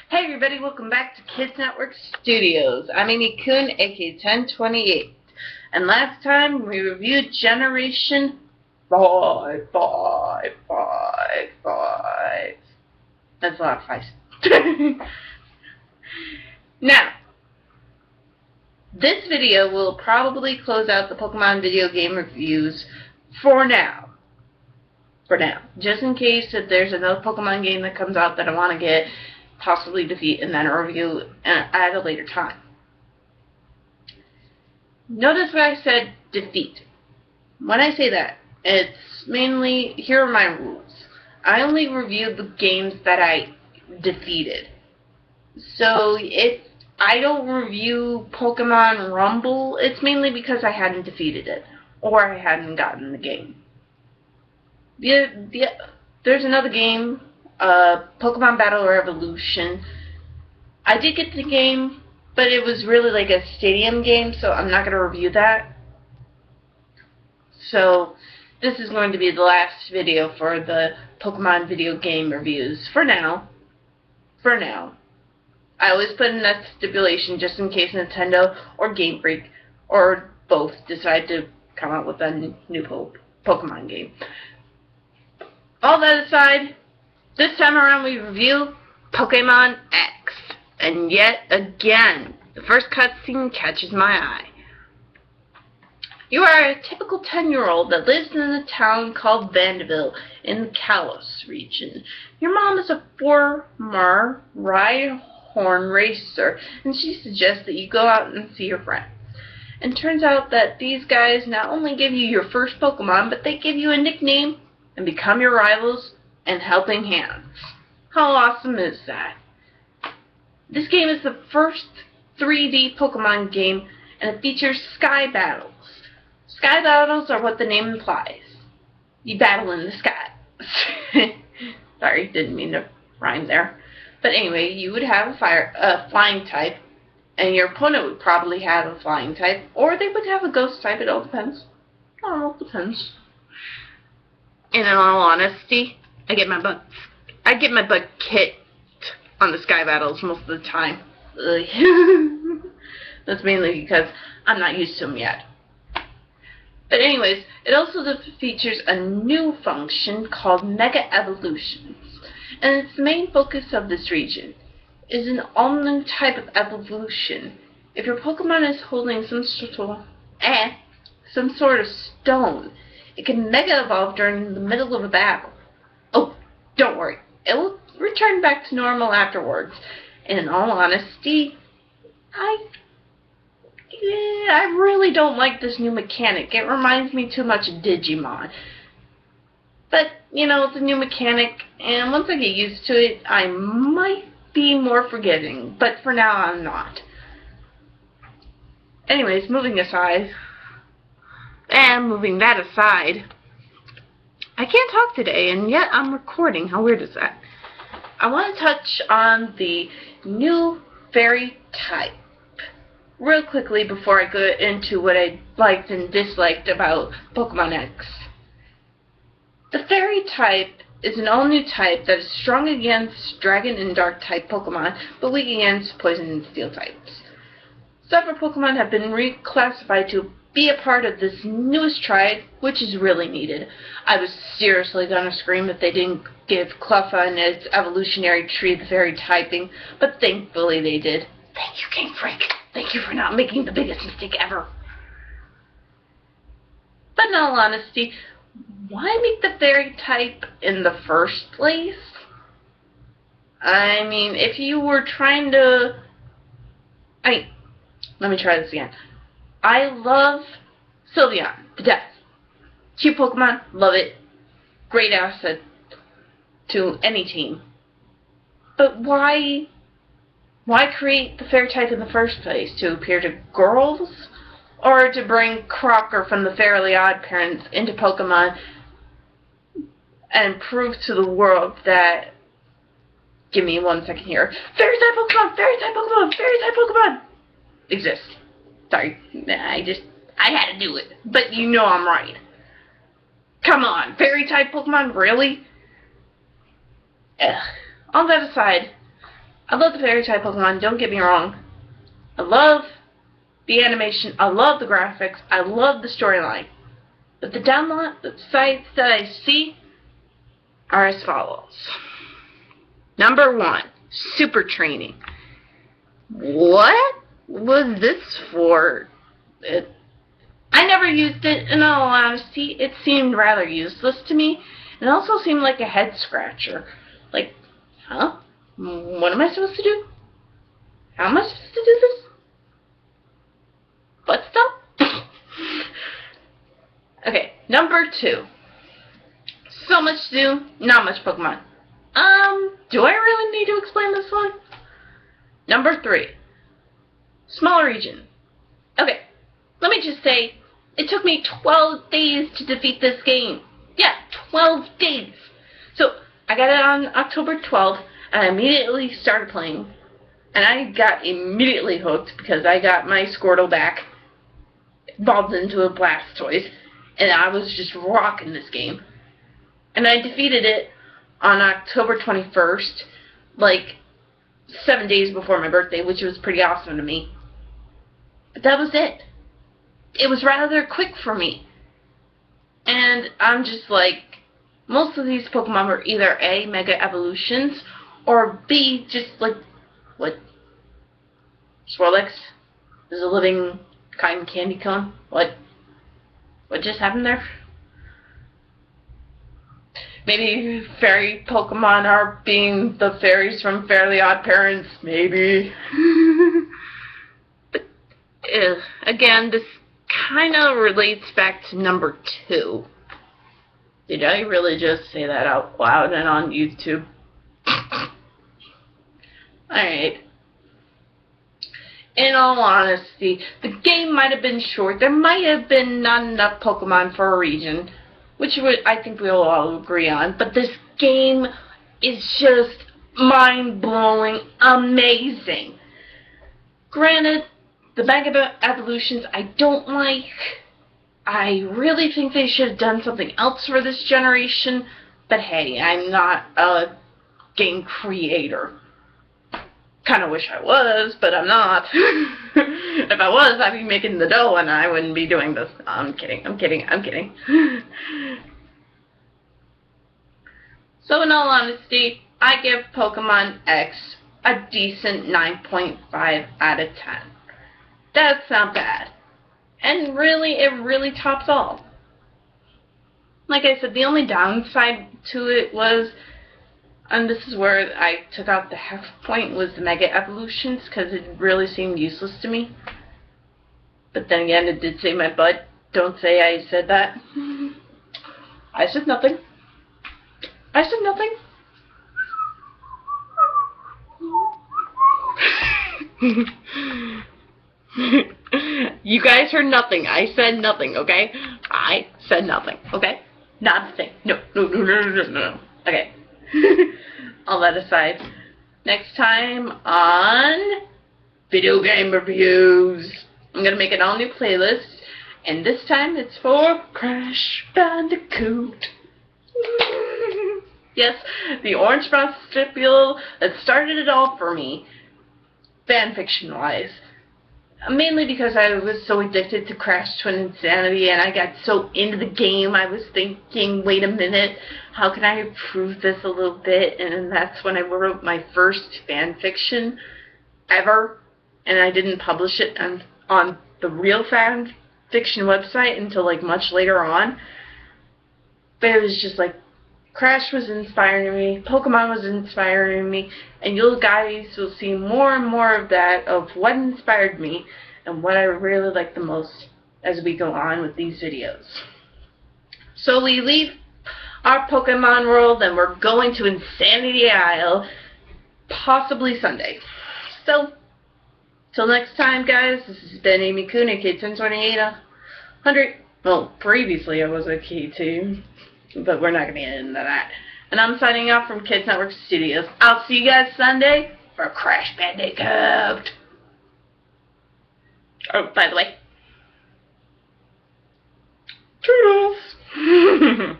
Hey everybody, welcome back to Kids Network Studios. I'm Amy Kuhn, aka 1028. And last time we reviewed Generation 5. That's a lot of fives. Now, this video will probably close out the Pokemon video game reviews for now. Just in case that there's another Pokemon game that comes out that I want to get, possibly defeat, and then a review at a later time. Notice what I said, defeat. When I say that, it's mainly, here are my rules. I only review the games that I defeated. So if I don't review Pokemon Rumble, it's mainly because I hadn't defeated it, or I hadn't gotten the game. There's another game, Pokemon Battle Revolution. I did get the game, but it was really like a stadium game, so I'm not going to review that. So this is going to be the last video for the Pokemon video game reviews. For now. I always put in that stipulation just in case Nintendo or Game Freak or both decide to come out with a new Pokemon game. All that aside, this time around we review Pokemon X. And yet again, the first cutscene catches my eye. You are a typical 10-year-old that lives in a town called Vandeville in the Kalos region. Your mom is a former Rhyhorn racer, and she suggests that you go out and see your friends. And turns out that these guys not only give you your first Pokemon, but they give you a nickname and become your rivals and helping hands. How awesome is that? This game is the first 3D Pokemon game, and it features Sky Battles. Sky Battles are what the name implies. You battle in the sky. Sorry, didn't mean to rhyme there. But anyway, you would have a flying type, and your opponent would probably have a flying type, or they would have a ghost type. It all depends. It depends. And in all honesty, I get my butt kicked on the Sky Battles most of the time. That's mainly because I'm not used to them yet. But anyways, it also features a new function called Mega Evolutions. And it's the main focus of this region. It is an all-new type of evolution. If your Pokemon is holding some sort of stone, it can Mega Evolve during the middle of a battle. Oh, don't worry. It will return back to normal afterwards. And in all honesty, I really don't like this new mechanic. It reminds me too much of Digimon. But, it's a new mechanic, and once I get used to it, I might be more forgiving. But for now, I'm not. Anyways, moving that aside, I can't talk today, and yet I'm recording. How weird is that? I want to touch on the new fairy type real quickly before I go into what I liked and disliked about Pokemon X. The fairy type is an all-new type that is strong against Dragon and Dark type Pokemon, but weak against Poison and Steel types. Several Pokemon have been reclassified to be a part of this newest tribe, which is really needed. I was seriously gonna scream if they didn't give Cleffa and its evolutionary tree the fairy typing, but thankfully they did. Thank you, Game Freak. Thank you for not making the biggest mistake ever. But in all honesty, why make the fairy type in the first place? I mean, if you were trying to... let me try this again. I love Sylveon to death. Cute Pokemon, love it. Great asset to any team. But why create the fairy type in the first place? To appear to girls? Or to bring Crocker from the Fairly Odd Parents into Pokemon and prove to the world that... Give me 1 second here. Fairy type Pokemon! Fairy type Pokemon! Fairy type Pokemon! Exist. Sorry, I had to do it. But I'm right. Come on, fairy-type Pokemon, really? All that aside, I love the fairy type Pokemon, don't get me wrong. I love the animation, I love the graphics, I love the storyline. But the download sites that I see are as follows. Number 1, Super Training. What was this for? I never used it, in all honesty. It seemed rather useless to me. It also seemed like a head scratcher. Like, huh? What am I supposed to do? How am I supposed to do this? What stuff? Okay, number 2. So much to do, not much Pokemon. Do I really need to explain this one? Number 3. Smaller region. Okay, let me just say, it took me 12 days to defeat this game. Yeah, 12 days. So, I got it on October 12th, and I immediately started playing. And I got immediately hooked because I got my Squirtle back, evolved into a Blastoise, and I was just rocking this game. And I defeated it on October 21st, like 7 days before my birthday, which was pretty awesome to me. But that was it. It was rather quick for me. And I'm just like, most of these Pokemon were either A, Mega Evolutions, or B, just like, what? Swirlix is a living cotton candy cone? What just happened there? Maybe fairy Pokemon are being the fairies from Fairly Odd Parents. Maybe. But, again, this kind of relates back to number 2. Did I really just say that out loud and on YouTube? Alright. In all honesty, the game might have been short. There might have been not enough Pokemon for a region, which I think we'll all agree on. But this game is just mind-blowing, amazing. Granted, the Mega Evolutions I don't like. I really think they should have done something else for this generation. But hey, I'm not a game creator. Kind of wish I was, but I'm not. If I was, I'd be making the dough and I wouldn't be doing this. I'm kidding. So in all honesty, I give Pokemon X a decent 9.5 out of 10. That's not bad. And really, it really tops all. Like I said, the only downside to it was, and this is where I took out the half point, was the Mega Evolutions, because it really seemed useless to me. But then again, it did save my butt. Don't say I said that. I said nothing. You guys heard nothing. I said nothing, okay? I said nothing, okay? Not a thing. No. Okay. All that aside, next time on Video Game Reviews, I'm going to make an all-new playlist, and this time it's for Crash Bandicoot. Yes, the Orange Marsupial that started it all for me, fanfiction-wise. Mainly because I was so addicted to Crash Twin Insanity and I got so into the game, I was thinking, wait a minute, how can I improve this a little bit? And that's when I wrote my first fanfiction ever, and I didn't publish it on the real fanfiction website until like much later on. But it was just like, Crash was inspiring me, Pokemon was inspiring me, and you guys will see more and more of that, of what inspired me and what I really like the most as we go on with these videos. So we leave our Pokemon world and we're going to Insanity Isle, possibly Sunday. So, till next time guys, this has been Amy Coon, K1028, well, previously I was a K2. But we're not going to get into that. And I'm signing off from Kids Network Studios. I'll see you guys Sunday for Crash Bandicoot. Oh, by the way, Toodles!